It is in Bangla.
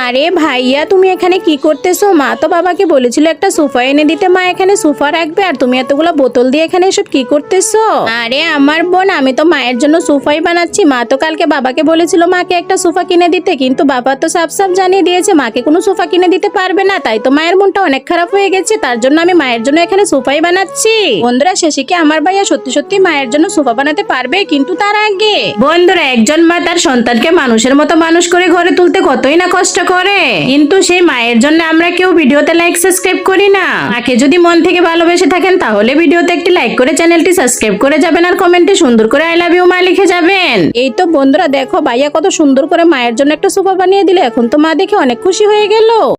আরে ভাইয়া, তুমি এখানে কি করতেছো? মা তো বাবাকে বলেছিল একটা সোফা এনে দিতে, মা এখানে সোফা রাখবে, আর তুমি এতগুলো বোতল দিয়ে এখানে এসব কি করতেছো? আরে আমার বোন, আমি তো মায়ের জন্য সোফাই বানাচ্ছি। মা তো কালকে বাবাকে বলেছিল মাকে একটা সোফা কিনে দিতে, কিন্তু বাবা তো সাফ সাফ জানিয়ে দিয়েছে মাকে কোনো সোফা কিনে দিতে পারবে না। তাই তো মায়ের মনটা অনেক খারাপ হয়ে গেছে, তার জন্য আমি মায়ের জন্য এখানে সোফাই বানাচ্ছি। বন্ধুরা, শেষে কি আমার ভাইয়া সত্যি সত্যি মায়ের জন্য সোফা বানাতে পারবে? কিন্তু তার আগে বন্ধুরা, একজন মা তার সন্তানকে মানুষের মতো মানুষ করে ঘরে তুলতে কতই না কষ্ট করে, কিন্তু সেই মায়ের জন্য আমরা কেউ ভিডিওতে লাইক সাবস্ক্রাইব করি না। মাকে যদি মন থেকে ভালোবেসে থাকেন তাহলে ভিডিওতে একটি লাইক করে চ্যানেলটি সাবস্ক্রাইব করে যাবেন, আর কমেন্টে সুন্দর করে আই লাভ ইউ মা লিখে যাবেন। এই তো বন্ধুরা দেখো, ভাইয়া কত সুন্দর করে মায়ের জন্য একটা সোফা বানিয়ে দিলে। এখন তো মা দেখে অনেক খুশি হয়ে গেল।